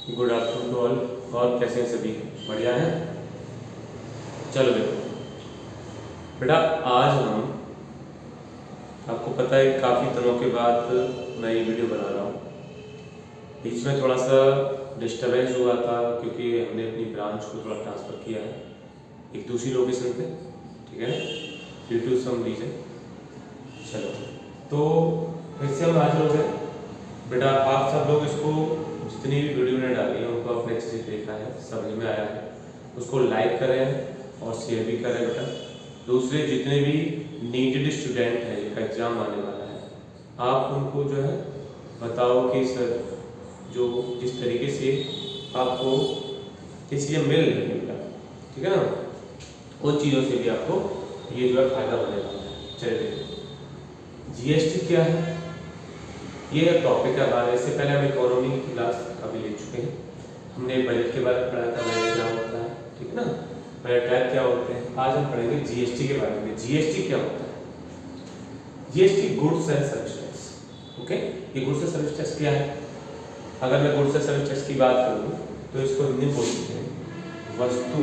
Good afternoon to all. और कैसे हैं सभी? बढ़िया हैं। चलो देखो बेटा, आज हम आपको पता है काफ़ी दिनों के बाद नई वीडियो बना रहा हूँ। बीच में थोड़ा सा डिस्टर्बेंस हुआ था क्योंकि हमने अपनी ब्रांच को थोड़ा ट्रांसफ़र किया है एक दूसरी लोकेशन पे, ठीक है ना, ड्यू टू सम रीज़न। चलो तो फिर से हम आज हो गए बेटा। आप सब लोग इसको जितनी भी वीडियो ने डाली है उनको आपने अच्छे से देखा है, समझ में आया है, उसको लाइक करें और शेयर भी करें बेटा। दूसरे जितने भी नीडेड स्टूडेंट हैं, जिनका एग्ज़ाम आने वाला है, आप उनको जो है बताओ कि सर जो जिस तरीके से आपको ये चीज़ें मिल रही है बेटा, ठीक है ना, उन चीज़ों से भी आपको ये जो है फ़ायदा होने वाला है। चलिए देखो, जीएसटी क्या है, ये टॉपिक है हमारे। इससे पहले हम इकोनॉमी की क्लास अभी ले चुके हैं। हमने बजट के बारे में पढ़ा था, बजट क्या होता है, ठीक है ना, बजट टाइप क्या होते हैं। आज हम पढ़ेंगे जीएसटी के बारे में। जीएसटी क्या होता है? GST goods and service tax. Okay, ये गुड्स एंड सर्विस टैक्स क्या है? अगर मैं गुड्स एंड सर्विस टैक्स की बात करूँ तो इसको हिंदी में बोलते हैं वस्तु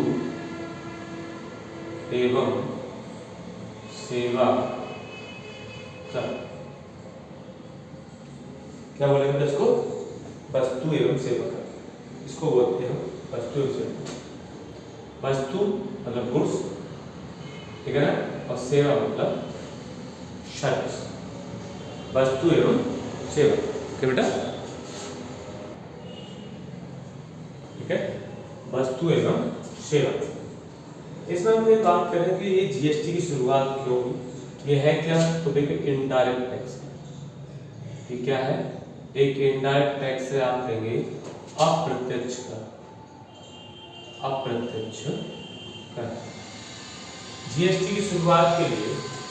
एवं सेवा कर। क्या बोलेंगे इसको? वस्तु एवं सेवा कर। इसको बोलते हैं वस्तु एवं सेवा। वस्तु मतलब गुड्स, ठीक है ना, और सेवा मतलब सर्विस। वस्तु एवं सेवा, ओके बेटा, ठीक है, वस्तु एवं सेवा। इसमें हम ये बात करें कि ये जीएसटी की शुरुआत क्यों हुई। ये है क्या? तो देखिए, इनडायरेक्ट टैक्स। ये क्या है? एक इनडायरेक्ट टैक्स से आप देंगे अप्रत्यक्ष कर। अप्रत्यक्ष कर। जीएसटी की शुरुआत के लिए,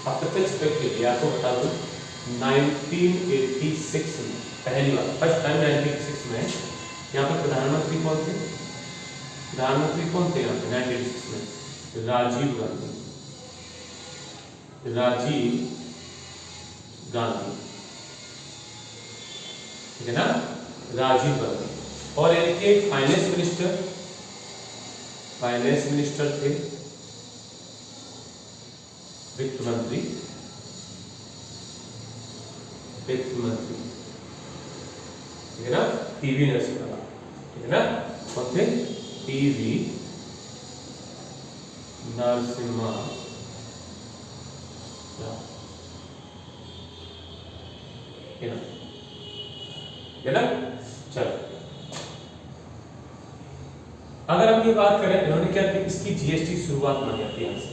अप्रत्यक्ष कर के लिए आपको बता दूं 1986 में पहली बार, फर्स्ट टाइम 1986 में यहाँ पर प्रधानमंत्री कौन थे? प्रधानमंत्री कौन थे यहाँ पे 1986 में? राजीव गांधी। राजीव गांधी, ठीक है ना, राजीव गांधी। और इनके फाइनेंस मिनिस्टर थे, वित्त मंत्री, ठीक है ना, पीवी नरसिम्हा राव, ठीक है ना, और थे पीवी नरसिम्हा राव, है ना। चलो, अगर हम ये बात करें इन्होंने क्या की, इसकी जीएसटी शुरुआत मानी जाती है यहाँ से।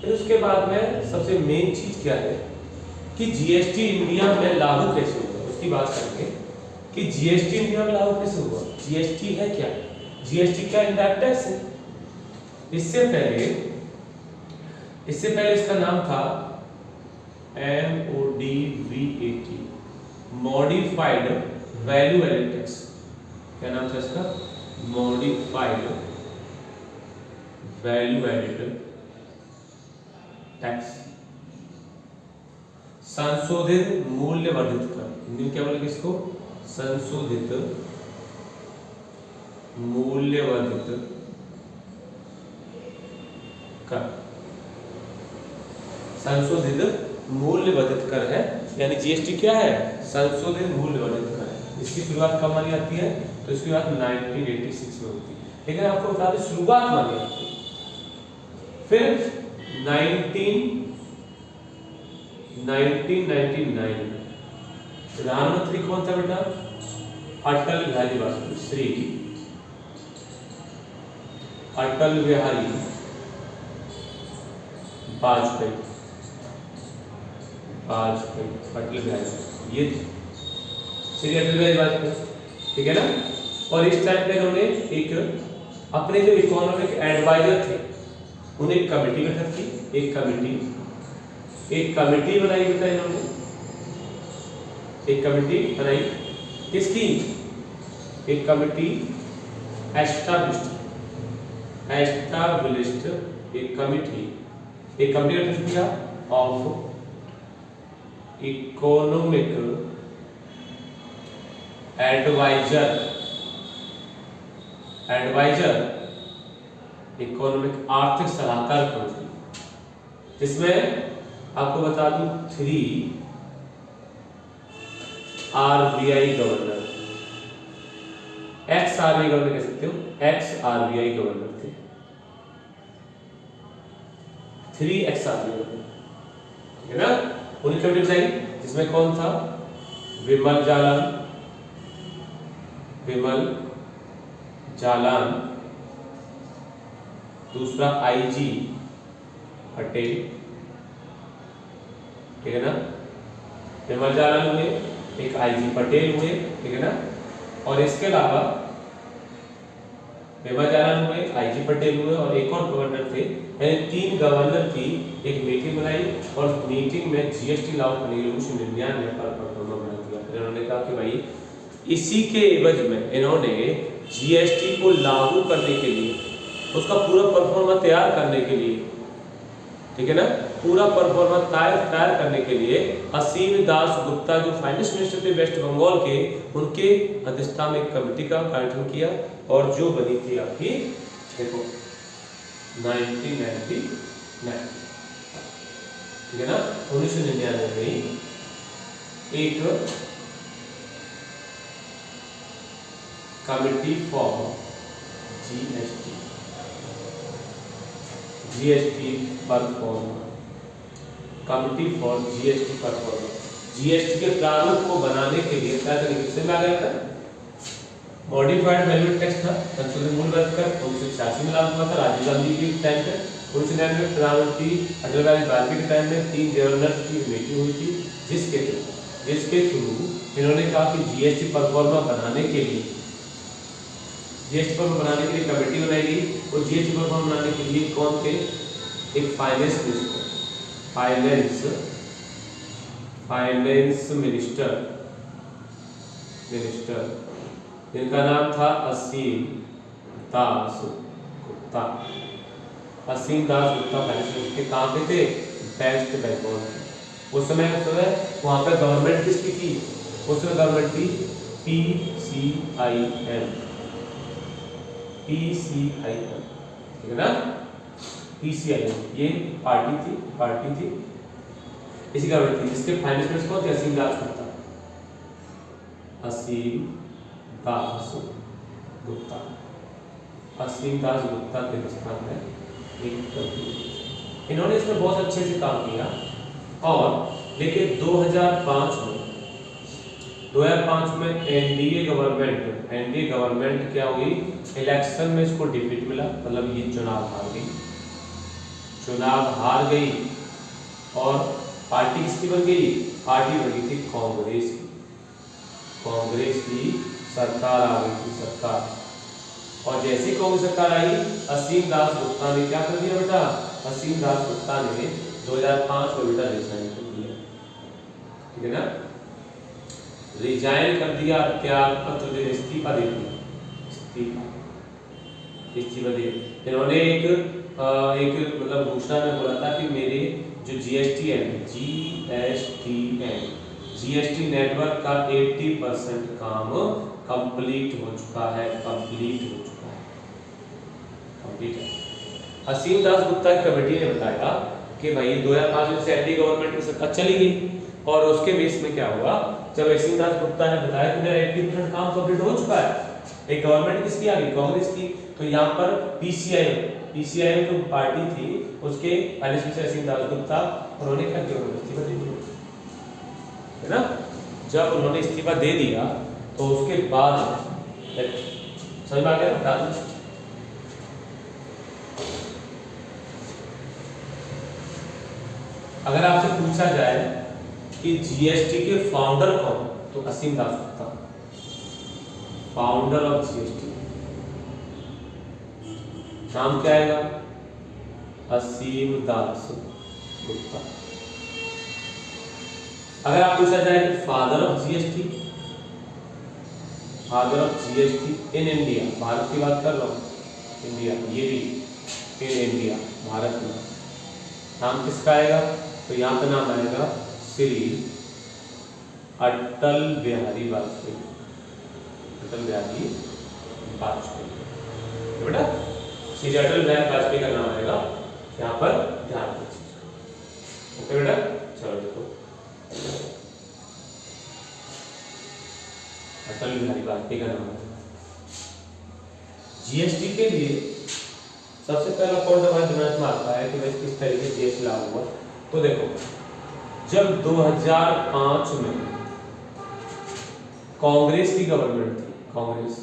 फिर उसके बाद में सबसे मेन चीज क्या है कि जीएसटी इंडिया में लागू कैसे हुआ, उसकी बात करेंगे कि जीएसटी इंडिया में लागू कैसे हुआ। जीएसटी है क्या? जीएसटी क्या? इनडायरेक्ट टैक्स है। इससे पहले इसका नाम था MODVAT, modified value added tax. क्या नाम था इसका? Modified value added tax. संशोधित मूल्य वर्धित कर। हिंदी में क्या बोलेंगे इसको? संशोधित मूल्य वर्धित कर। संशोधित मूल्य वर्धित कर है, यानी जीएसटी क्या है? संशोधित मूल्य वर्धित कर है। इसकी शुरुआत कब मानी जाती है? तो इसकी बात 1986 में होती है, लेकिन आपको बता दें शुरुआत मानी जाती है। फिर 1999 में प्रधानमंत्री कौन था बेटा? अटल बिहारी वाजपेयी, श्री अटल बिहारी वाजपेयी, अटल बिहारी, ये श्री अटल बिहारी वाजपेयी, ठीक है ना। और इस टाइम पे इन्होंने एक अपने जो इकोनॉमिक एडवाइजर थे उन्हें एक कमेटी गठित की। एक कमेटी बनाई बेटा इन्होंने, एक कमेटी बनाई। किसकी? एक कमेटी एस्टैब्लिश्ड, एक कमेटी गठित किया of economic adviser adviser economic आर्थिक सलाहकार कमेटी, जिसमें आपको बता दूं 3 RBI governor, ex RBI governor कह सकते हो, एक्स RBI गवर्नर थे, 3 एक्स RBI गवर्नर, ठीक है ना। उनकी कमेटी बताई जिसमें कौन था, विमल जालान, दूसरा IG पटेल, ठीक है ना। विमल जालान हुए, एक IG पटेल हुए, ठीक है ना। और इसके अलावा विमल जालान हुए, IG पटेल हुए और एक और गवर्नर थे, यानी 3 गवर्नर की एक मीटिंग बनाई और मीटिंग में GST लागू करने के लिए 1999 पर परफॉर्मा बना दिया। फिर उन्होंने कहा कि भाई इसी के एवज में इन्होंने GST को लागू करने के लिए, उसका पूरा परफॉर्मा तैयार करने के लिए, ठीक है ना, पूरा परफॉर्मा तैयार करने के लिए असीम दास गुप्ता जो फाइनेंस मिनिस्टर थे वेस्ट बंगाल के, उनके अध्यक्षता में एक कमेटी का गठन किया और जो बनी थी आपकी देखो 1999, ठीक है ना। 1999 में एक committee for GST pro forma, committee for GST pro forma, GST के प्रारूप को बनाने के लिए क्या तरीके से आ गया था, मॉडिफाइड वैल्यू टैक्स था, संशोधित मूल दर कर 1986 में लागू हुआ था राजीव गांधी के टाइम पे। 1999 में प्रधानमंत्री अटल बिहारी वाजपेयी के टाइम में 3 गवर्नर्स की मीटिंग हुई थी, जिसके थ्रू इन्होंने कहा कि जीएसटी परफॉर्मा बनाने के लिए, जीएसटी परफॉर्मा बनाने के लिए कमेटी बनाई गई। और जीएसटी परफॉर्मा बनाने के लिए कौन थे, एक फाइनेंस मिनिस्टर जिनका नाम था असीम दास गुप्ता। असीम दास गुप्ता फाइनेंस मिनिस्टर कहाँ पे थे, वेस्ट बंगाल के। उस समय वहाँ पे गवर्नमेंट किसकी थी, उस समय गवर्नमेंट थी PCIM, ठीक है ना। PCIM ये पार्टी थी इसी गवर्नमेंट थी, जिसके फाइनेंस मिनिस्टर कौन थे, असीम दास गुप्ता के स्थान में एक कमेटी। इन्होंने इसमें बहुत अच्छे से काम किया और लेकिन 2005 में एनडीए गवर्नमेंट क्या हुई, इलेक्शन में इसको डिफीट मिला, मतलब ये चुनाव हार गई और पार्टी किसकी बन गई, पार्टी बनी थी कांग्रेस की सरकार आ गई थी, सरकार। और जैसे कांग्रेस सरकार आई, असीम दास गुप्ता ने क्या कर दिया बेटा, असीम दास गुप्ता ने 2005 में बेटा रिजाइन कर दिया, ठीक है ना, रिजाइन कर दिया, त्याग पत्र दे, इस्तीफा दे दिया, इस्तीफा दे। इन्होंने एक मतलब घोषणा में बोला था कि मेरे जो जीएसटी नेटवर्क का 80% काम कंप्लीट हो चुका है। असीम दास गुप्ता की कमेटी ने बताया कि भाई 2005 में से एनडीए गवर्नमेंट की सरकार चली गई और उसके बेस में क्या हुआ, जब असीम दास गुप्ता ने बताया कि मेरा 80% काम कंप्लीट हो चुका है, एक गवर्नमेंट किसकी आ गई, कांग्रेस की। तो यहाँ पर पीसीआईएम जो पार्टी थी उसके फाइनेंस मिनिस्टर असीम दास गुप्ता, उन्होंने क्या किया, इस्तीफा दे दिया, है ना। जब उन्होंने इस्तीफा दे दिया तो उसके बाद समझ में आ गया बता दूं, अगर आपसे पूछा जाए कि जीएसटी के फाउंडर कौन, तो असीम Das Gupta, founder of GST, नाम क्या आएगा, असीम दास गुप्ता। अगर आप पूछा जाए कि father of GST in India, Bharat की बात कर रहा हूं, इंडिया, ये भी इन इंडिया, भारत में, नाम किसका आएगा, तो यहाँ पे नाम आएगा श्री अटल बिहारी वाजपेयी, बेटा श्री अटल बिहारी वाजपेयी का नाम आएगा यहाँ पर, ध्यान दीजिए। ओके बेटा, चलो देखो अटल बिहारी वाजपेयी का नाम है। जीएसटी के लिए सबसे पहला पॉइंट हमारे दिमाग में आता है कि भाई किस तरीके से जीएसटी लागू हुआ। तो देखो जब 2005 में कांग्रेस की गवर्नमेंट थी, कांग्रेस,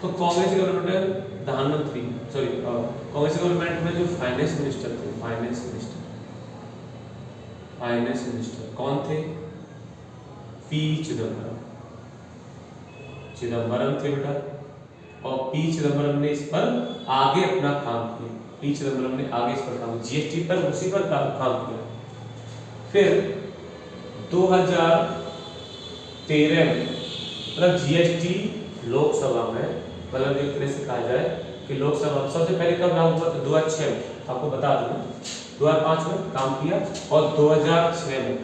तो कांग्रेस की गवर्नमेंट में प्रधानमंत्री कांग्रेस गवर्नमेंट में जो फाइनेंस मिनिस्टर थे, फाइनेंस मिनिस्टर कौन थे? पी चिदम्बरम थे बेटा। और पी चिदम्बरम ने इस पर आगे अपना काम किया, पी चिदम्बरम ने आगे इस पर काम, जीएसटी पर उसी पर काम किया। फिर 2013 में मतलब जीएसटी लोकसभा में, मतलब एक तरह से कहा जाए कि लोकसभा सबसे पहले कब लागू हुआ? तो 2006 में, आपको बता दूं 2005 में काम किया और 2006 में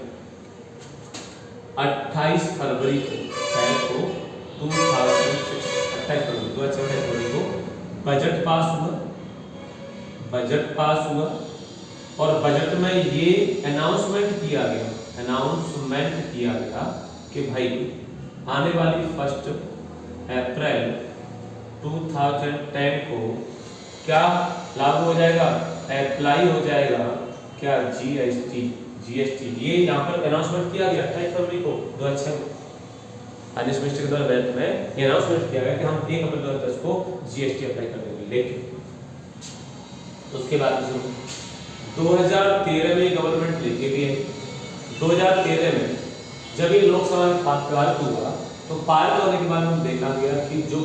28 फरवरी को 28 फरवरी को बजट पास हुआ और बजट में ये अनाउंसमेंट किया गया कि भाई आने वाली 1 अप्रैल 2010 को क्या लागू हो जाएगा, अप्लाई हो जाएगा क्या? जीएसटी। ये यहाँ पर अनाउंसमेंट किया गया 28 फरवरी को 2006 में, फाइनेंस मिनिस्टर के द्वारा बैठक में ये अनाउंसमेंट किया गया कि हम 1 अप्रैल 2010 को जीएसटी अप्लाई कर देंगे। लेकिन उसके बाद 2013 में गवर्नमेंट लेके गई। 2013 में जब ये लोकसभा में पारित हुआ तो पारित होने के बाद हम देखा गया कि जो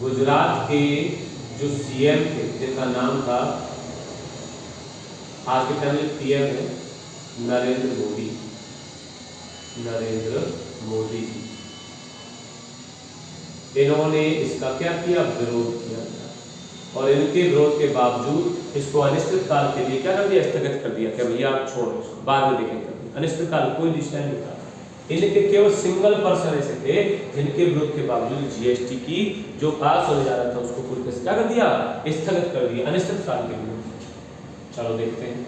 गुजरात के जो सीएम थे जिनका नाम था, आज के टाइम में पीएम है नरेंद्र मोदी जी, इन्होंने इसका क्या किया? विरोध किया और इनके विरोध के बावजूद इसको अनिश्चित काल के लिए क्या कर दिया? स्थगित कर दिया कि भैया आप छोड़ो, बाद में देखेंगे। अनिश्चित काल कोई निश्चय नहीं था। इनके केवल सिंगल पर्सन ऐसे थे जिनके विरोध के बावजूद जीएसटी की जो पास होने जा रहा था उसको पूरी तरह से क्या कर दिया? स्थगित कर दिया अनिश्चित काल के लिए। चलो देखते हैं।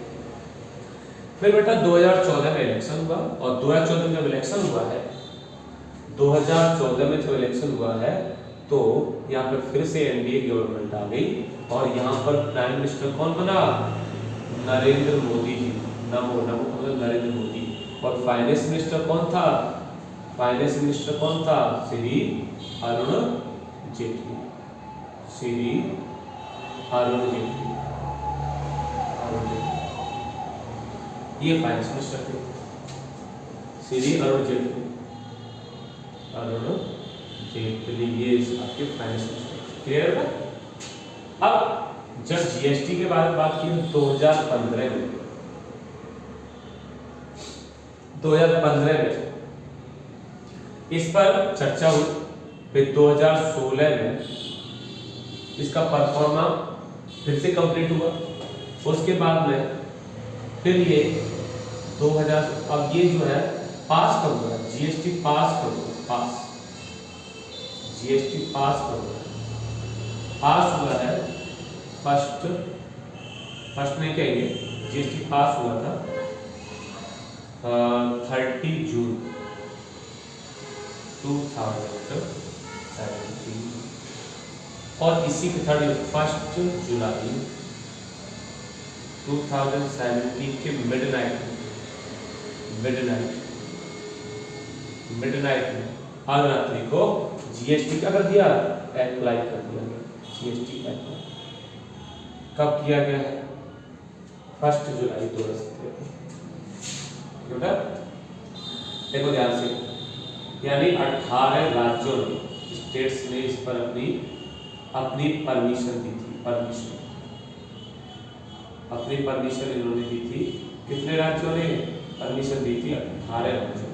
फिर बेटा 2014 में इलेक्शन हुआ और 2014 में जब इलेक्शन हुआ है, 2014 में जब इलेक्शन हुआ है तो यहाँ पर फिर से एनडीए गवर्नमेंट आ गई और यहाँ पर प्राइम मिनिस्टर कौन बना? नरेंद्र मोदी जी, नमो मतलब नरेंद्र मोदी। और फाइनेंस मिनिस्टर कौन था? श्री अरुण जेटली। ये फाइनेंस मिनिस्टर थे, श्री अरुण जेटली, ये आपके फाइनेंस मिनिस्टर। क्लियर है? अब जब जीएसटी के बारे में बात की 2015 में इस पर चर्चा हुई। फिर 2016 में इसका परफॉर्मा फिर से कंप्लीट हुआ। उसके बाद में फिर ये 2000 अब ये जो है पास कब हुआ? जीएसटी पास कब हुआ? जीएसटी पास कब हुआ? पास हुआ है फर्स्ट में क्या ये जीएसटी पास हुआ था 30 जून 2017 और इसी के 1 जुलाई 2017 के मिडनाइट में अर्धरात्रि को जीएसटी क्या कर दिया? अप्लाई कर दिया गया। जीएसटी अप्लाई कब किया गया है? 1 जुलाई 2017। देखो ध्यान से, यानी 18 राज्यों ने, स्टेट्स ने इस पर अपनी परमिशन दी थी। अपनी परमिशन इन्होंने दी थी। कितने राज्यों ने परमिशन दी थी? 18 राज्यों।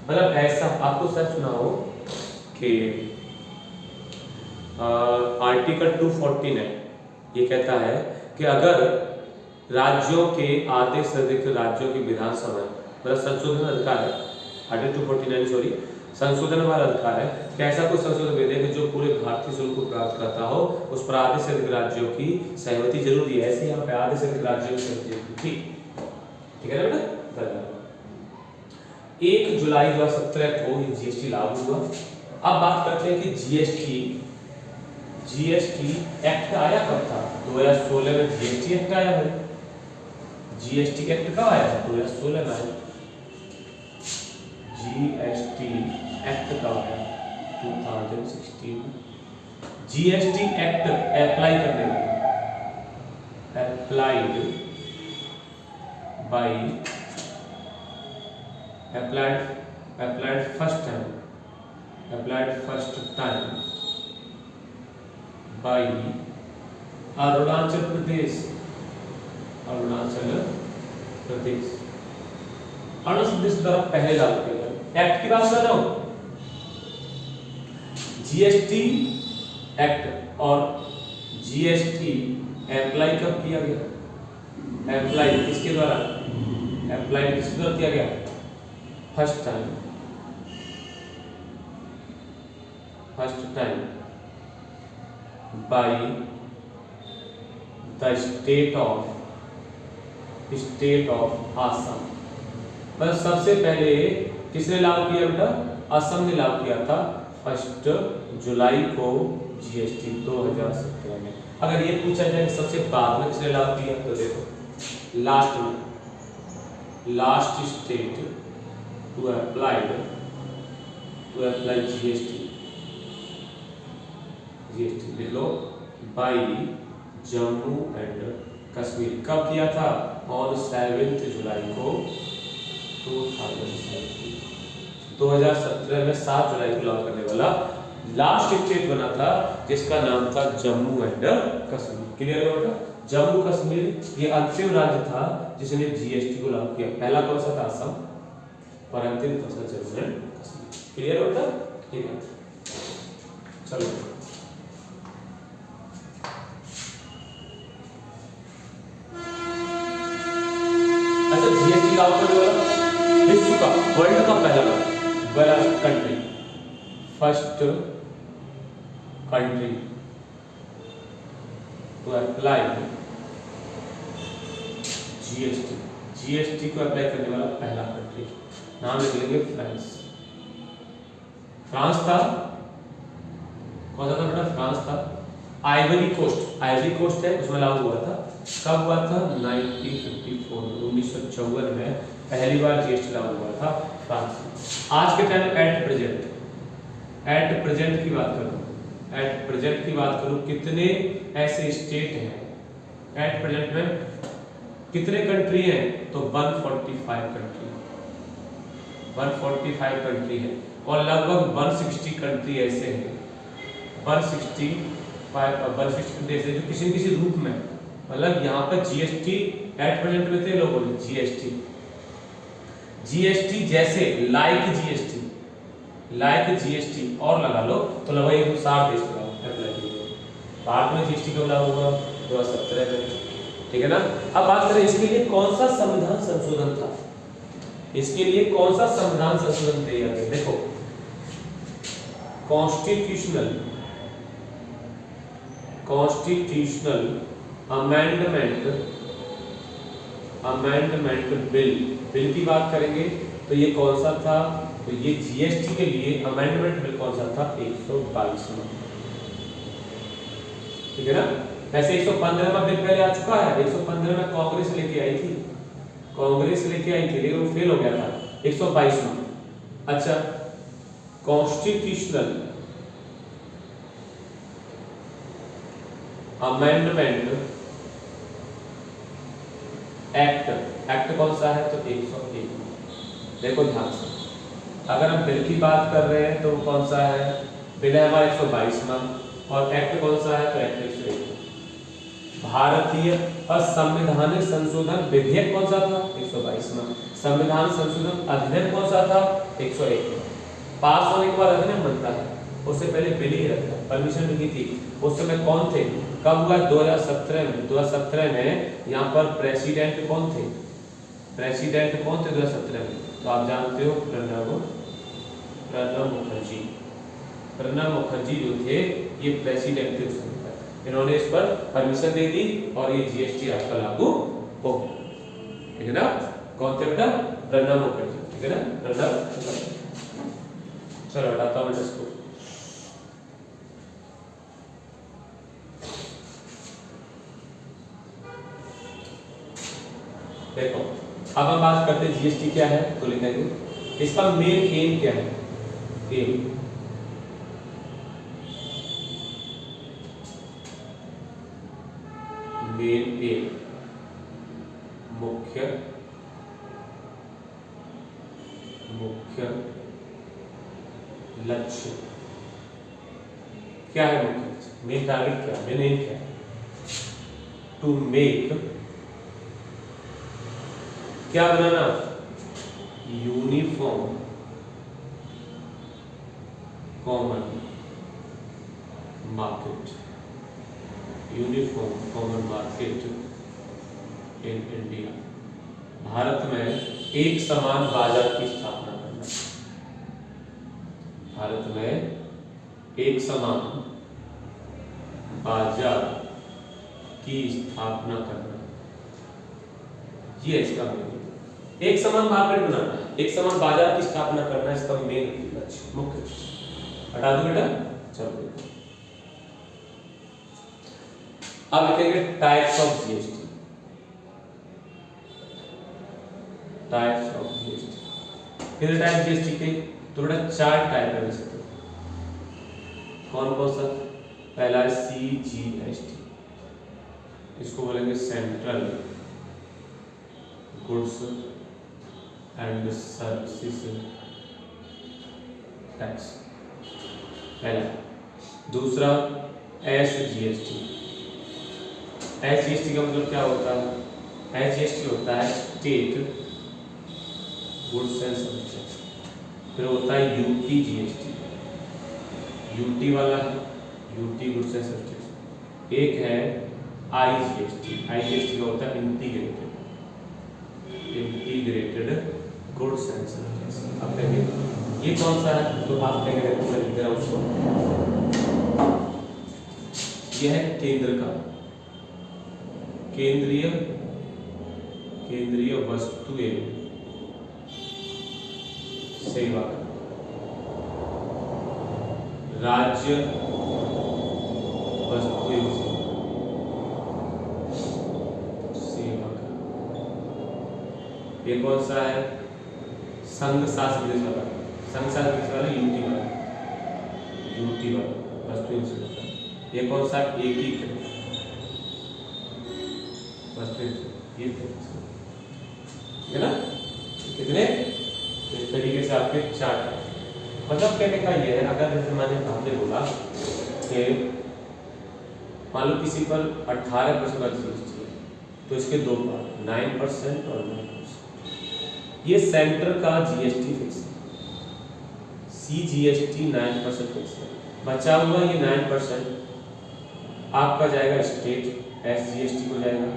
मतलब ऐसा आपको सच सुना हो कि आर्टिकल 249 ये कहता है कि अगर राज्यों के आधे से अधिक राज्यों की विधानसभा मतलब संशोधन अधिकार है, आर्टिकल 249 संशोधन वाला अधिकार है कि ऐसा कोई संशोधन विधेयक जो पूरे भारतीय शुल्क को प्राप्त करता हो, उस पर आधे से अधिक राज्यों की सहमति जरूरी है। ऐसे यहाँ पे आधे से अधिक राज्यों की सहमति, ठीक है ना बेटा। 1 जुलाई 2017 को ये जीएसटी लागू हुआ। अब बात करते हैं कि जीएसटी एक्ट आया कब था? 2016 में जीएसटी एक्ट आया है। जीएसटी एक्ट कब आया था? 2016 में आया। जीएसटी एक्ट कब आया? 2016। जीएसटी एक्ट अप्लाई करने में applied first time by Arunachal Pradesh द्वारा पहले लागू किया गया। एक्ट की बात कर रहा हूं। जीएसटी एक्ट और जीएसटी अप्लाई कब किया गया? अप्लाई किसके द्वारा किया गया? First time by the state of Assam। मतलब सबसे पहले किसने लागू किया बेटा? असम ने लागू किया था 1 जुलाई को जीएसटी 2017 में। अगर ये पूछा जाए सबसे बाद में किसने लागू किया, तो देखो last state to apply GST लिख लो, बाई जम्मू एंड कश्मीर। कब किया था? ऑन 7 जुलाई को 2017 में 7 जुलाई को लागू करने वाला लास्ट स्टेट बना था, जिसका नाम था जम्मू एंड कश्मीर। क्लियर है बेटा? जम्मू कश्मीर ये अंतिम राज्य था जिसने जीएसटी को लागू किया। पहला कौन सा था? असम। और अंतिम कौन सा? जम्मू एंड कश्मीर। क्लियर है बेटा? ठीक है, चलो जीएसटी लागू करने वाला विश्व का, वर्ल्ड का पहला country, first country to apply GST को अप्लाई करने वाला पहला कंट्री। नाम लिख लेंगे फ्रांस। फ्रांस था। कौन सा था बेटा? फ्रांस था। आइवरी कोस्ट है, उसमें लागू हुआ था। कब हुआ था? 1954 में पहली बार जीएसटी लागू हुआ था फ्रांस में। आज के टाइम एट प्रेजेंट की बात करूं, कितने ऐसे स्टेट हैं एट प्रेजेंट में? कितने कंट्री हैं? तो 145 कंट्री है, और लगभग 160 कंट्री ऐसे हैं, 160 कंट्री ऐसे जो किसी रूप में, मतलब यहाँ पर जीएसटी एट प्रेजेंट में थे लोगों ने जीएसटी जैसे लाइक जीएसटी और लगा लो तो लगभग 160 देश का अप्लाई किया। भारत में जीएसटी कब लागू हुआ? 2017 में। ठीक है ना? अब बात करें इसके लिए कौन सा संविधान संशोधन था। इसके लिए कौन सा संविधान संशोधन किया गया? देखो, कॉन्स्टिट्यूशनल अमेंडमेंट बिल की बात करेंगे तो ये कौन सा था? तो ये जीएसटी के लिए अमेंडमेंट बिल कौन सा था? 122वां। ठीक है ना? वैसे 115वां बिल पहले आ चुका है। 115 में कांग्रेस लेके आई थी, लेकिन वो फेल हो गया था। 122वां। अच्छा, कॉन्स्टिट्यूशनल अमेंडमेंट एक्ट कौन सा है? तो 101। देखो ध्यान से, अगर हम बिल की बात कर रहे हैं तो कौन सा है? बिल है हमारा 122वां, और एक्ट कौन सा है? तो एक्ट 101। भारतीय असंवैधानिक संशोधन विधेयक कौन सा था? 122वां। संविधान संशोधन अधिनियम कौन सा था? 101। पास होने के बाद अधिनियम बनता है, उससे पहले बिल ही रहता है, परमिशन मिली थी। उस समय कौन थे? कब हुआ? 2017 में यहाँ पर प्रेसिडेंट कौन थे? 2017 में? तो आप जानते हो प्रणब मुखर्जी। प्रणब मुखर्जी जो थे ये प्रेसिडेंट थे उस समय पर, इन्होंने इस पर परमिशन दे दी और ये जीएसटी आपका लागू हो गया, ठीक है ना। कौन थे बेटा? प्रणब मुखर्जी, ठीक है ना, प्रणब मुखर्जी। चलो हटाता हूँ इसको। देखो अब हम बात करते हैं जीएसटी क्या है, तो लिखेंगे इसका मेन एम क्या है। एम मेन एम, मुख्य लक्ष्य क्या है? मुख्य लक्ष्य, मेन टारगेट क्या है, मेन एम क्या है? टू मेक, क्या बनाना? Uniform common market, uniform common market in India. Bharat में एक समान बाजार की स्थापना करना, भारत में एक समान बाजार की स्थापना करना, ये इसका मेन, एक समान मार्केट बनाना, एक समान बाजार की स्थापना करना इसका मेन लक्ष्य, मुख्य लक्ष्य। हटा दो बेटा, चलो अब लिखेंगे types of GST. Types of GST, कितने टाइप जीएसटी के? तो बेटा 4 टाइप है वैसे तो। कौन कौन सा? पहला है सीजीएसटी, इसको बोलेंगे central goods and services tax, पहला। दूसरा एसजीएसटी, एसजीएसटी का मतलब क्या होता है? एसजीएसटी होता है स्टेट गुड्स एंड सर्विसेज। फिर होता है यूटीजीएसटी, यूटी वाला है यूटी गुड्स एंड सर्विसेज। एक है आईजीएसटी, आईजीएसटी का होता है इंटीग्रेटेड गुड्स एंड सर्विसेज। अब कहेंगे ये कौन सा है, तो आप कहेंगे उसको, यह है केंद्र का, केंद्रीय वस्तु एवं सेवा का, राज्य वस्तु एवं सेवा का। ये कौन सा है? संघ शासित प्रदेश वाला, संघ शासित प्रदेश वाला यूटी वाला वस्तु एवं सेवा का। ये कौन सा? एकीकृत वस्तु एवं सेवा, ये है ना। कितने? इस तरीके से आपके 4 है। मतलब कहने का ये है, अगर जैसे हमने बोला कि मान लो किसी पर 18% का जीएसटी है, तो इसके 2 पार्ट, 9% और 9%। ये सेंटर का जीएसटी फिक्स है, सीजीएसटी 9% फिक्स है। बचा हुआ ये 9% आपका जाएगा स्टेट एसजीएसटी को जाएगा,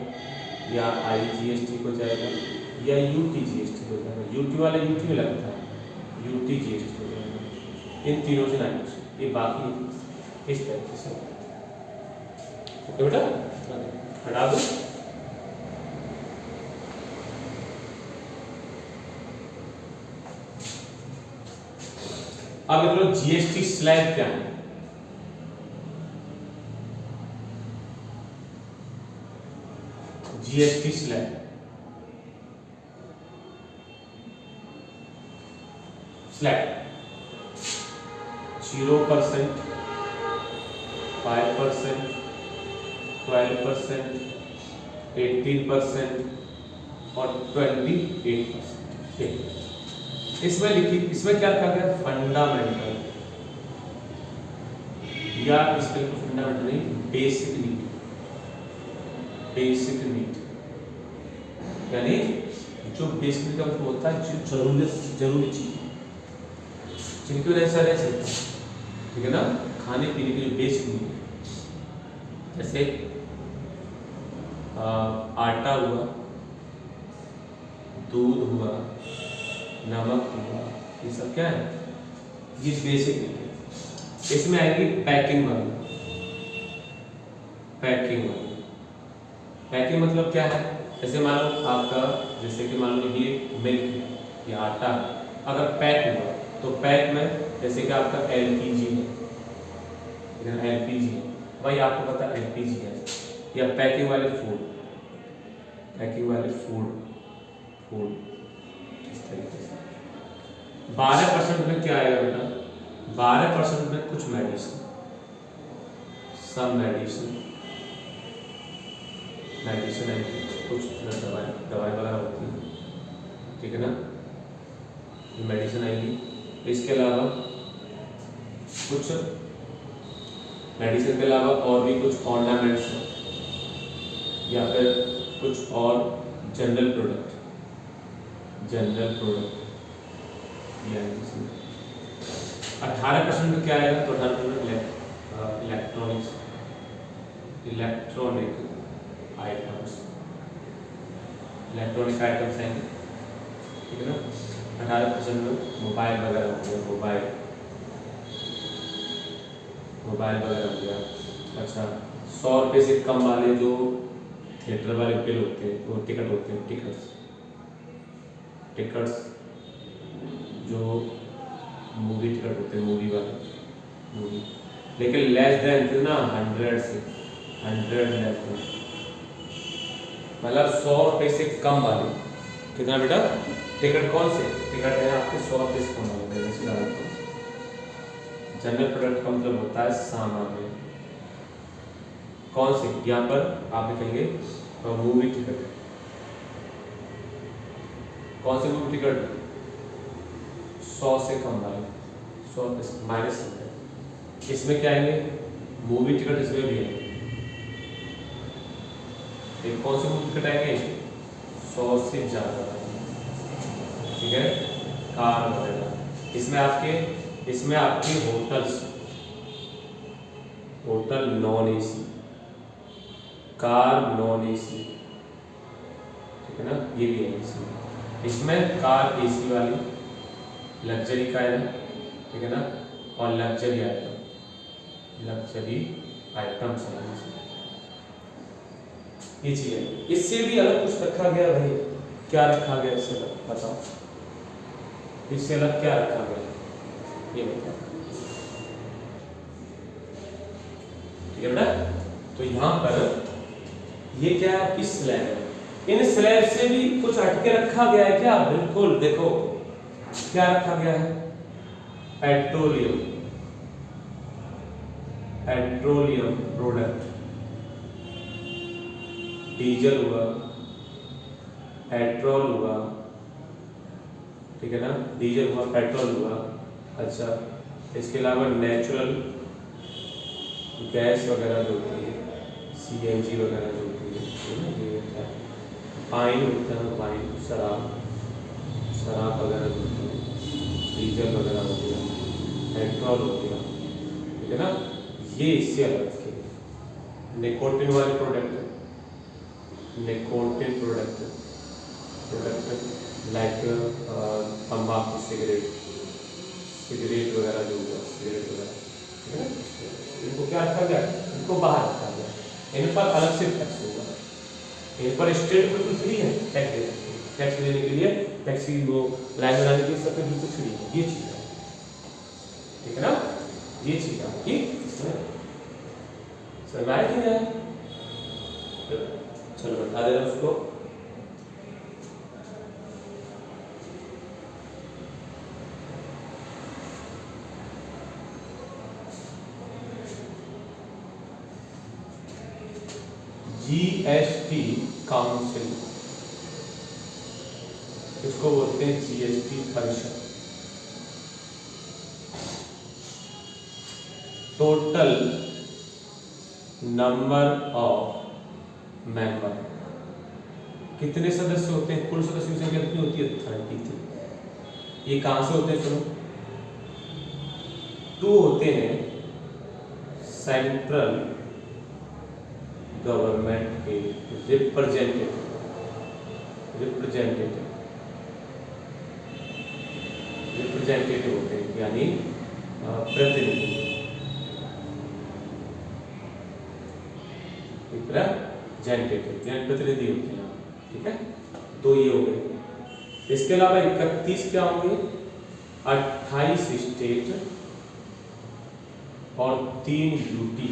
या आईजीएसटी को जाएगा, या यूटीजीएसटी को जाएगा। यूटी वाला यूटी में लगता है, यूटीजीएसटी को जाएगा। इन तीनों से 9%, ये बाकी इस तरीके से। ओके बेटा, हटा दो। अब देख लो जीएसटी स्लैब क्या है। जीएसटी स्लैब, स्लैब 0%, 5%, 12%, 18% और 28%। इसमें लिखी, इसमें क्या रखा गया? फंडामेंटल, या इसके फंडामेंटल नहीं, बेसिक नीड। बेसिक नीड यानी जो बेसिक नीड का मतलब होता है जो जरूरी चीज जिनकी वजह से रह सकता है, ठीक है ना। खाने पीने के लिए बेसिक नीड, जैसे आटा हुआ, दूध हुआ, नमक हुआ, ये सब क्या है? ये बेसिक डिटेल। इसमें आएगी पैकिंग वाली। पैकिंग मतलब क्या है? जैसे मान लो आपका, जैसे कि मान लो ये मिल्क है, ये आटा है, अगर पैक हुआ तो पैक में जैसे कि आपका एलपीजी है, एलपीजी है भाई, आपको पता है एलपीजी है, या पैकिंग वाले फूड इस तरीके से। 12% में क्या आएगा बेटा? 12% में कुछ मेडिसिन, सब मेडिसिन आएगी, कुछ दवाई वगैरह होती है, ठीक है ना, ये मेडिसिन आएगी। इसके अलावा कुछ मेडिसिन के अलावा और भी कुछ ऑर्नामेंट्स या फिर कुछ और जनरल प्रोडक्ट ये आएगी इसमें। 18% में क्या आएगा? तो 18% इलेक्ट्रॉनिक आइटम्स आएंगे, ठीक है ना। 18% में मोबाइल वगैरह हो गया, मोबाइल वगैरह हो गया। अच्छा, 100 रुपये से कम वाले जो थिएटर वाले बिल होते हैं, वो टिकट होते हैं, टिकट्स जो मूवी टिकट होते हैं, मूवी, लेकिन लेस देन कितना? 100 लेस देन, मतलब 100 रुपये से कम वाले कितना बेटा? टिकट कौन से टिकट है आपके? 100 रुपये से कम वाले। जनरल प्रोडक्ट का मतलब होता है सामान्य। कौन से? यहाँ पर आप लिखेंगे मूवी टिकट। कौन से मूवी टिकट? 100 से कम वाले, 100 माइनस। इसमें क्या आएंगे? मूवी टिकट इसमें भी है। कौन से मूवी टिकट आएंगे? 100 से ज़्यादा, ठीक है, कार वगैरह। इसमें आपके hotel non AC, car non AC, ठीक है ना, ये भी है इसमें कार एसी वाली, लग्जरी का है, ठीक है ना, और लग्जरी आइटम्स है ये चीज है। इससे भी अलग कुछ रखा गया भाई? क्या रखा गया इससे अलग? बताओ, इससे अलग क्या रखा गया ये बताओ, ठीक है बेटा। तो यहाँ पर ये क्या है? आपकी स्लैब है। इन स्लैब से भी कुछ हटके रखा गया है क्या? बिल्कुल, देखो क्या रखा गया है? पेट्रोलियम प्रोडक्ट, डीजल हुआ, पेट्रोल हुआ, ठीक है ना, डीजल हुआ, पेट्रोल हुआ। अच्छा, इसके अलावा नेचुरल गैस वगैरह जो होती है, सीएनजी वगैरह जो होती है, ये होता है। वाइन होता है, वाइन, शराब वगैरह जो होती है, डीजल वगैरह हो गया, पेट्रोल हो गया, ठीक है ना, ये इससे अलग के। निकोटिन वाले प्रोडक्ट लाइक तंबाकू, सिगरेट वगैरह जो हुआ, सिगरेट वगैरह, ठीक है ना, इनको क्या रखा गया? इनको बाहर रखा गया। इन पर अलग से टैक्स होगा। इन पर स्टेट बिल्कुल फ्री है टैक्स देने के लिए, टैक्स की वो लाइन बनाने के लिए सब बिल्कुल फ्री है। ये चीज़ है, ठीक है ना, ये चीज़ आपकी इसमें समझ में आया? चलो बता दे रहा उसको। जीएसटी काउंसिल, इसको बोलते हैं जीएसटी परिषद। टोटल नंबर ऑफ मेंबर, कितने सदस्य होते हैं? कुल सदस्यों की संख्या कितनी होती है? 33। ये कहां से होते हैं? सुनो, 2 होते हैं सेंट्रल गवर्नमेंट के रिप्रेजेंटेटिव होते हैं, यानी प्रतिनिधि, रिप्रेजेंटेटिव यानी प्रतिनिधि होते हैं, ठीक है। तो ये हो गए। इसके अलावा 31 क्या होंगे? 28 स्टेट और 3 यूटी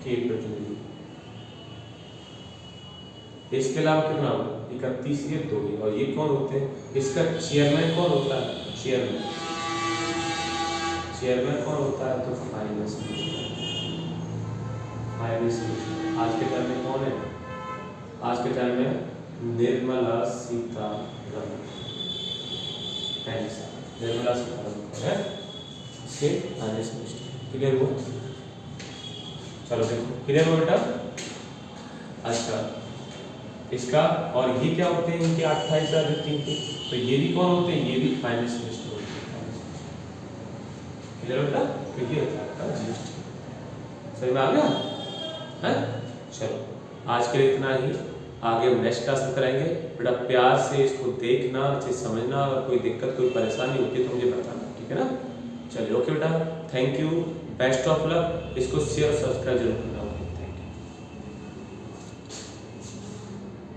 के प्रतिनिधि। इसके अलावा कितना होगा? 31 ये 2 ही, और ये कौन होते हैं? इसका चेयरमैन कौन होता है? चेयरमैन कौन होता है? तो फाइनेंस मिनिस्टर। आज के टाइम में कौन है? आज के टाइम में निर्मला सीतारमण, निर्मला सीतारमण है इसके फाइनेंस मिनिस्टर। क्लियर हुआ? चलो देखो, क्लियर हुआ बेटा? अच्छा, इसका और ये क्या होते हैं? इनके 28,003 के, तो ये भी कौन होते हैं? ये भी फाइनेंस मिनिस्टर होते हैं। क्लियर बेटा? तो ये होता है जीएसटी। सही में आ गया है? चलो आज के लिए इतना ही, आगे हम नेक्स्ट क्लास में कराएंगे। बेटा प्यार से इसको देखना, अच्छे समझना, अगर कोई दिक्कत कोई परेशानी होती है तो मुझे बताना, ठीक है ना? चलिए ओके बेटा, thank you, best of luck. इसको शेयर और सब्सक्राइब जरूर करना।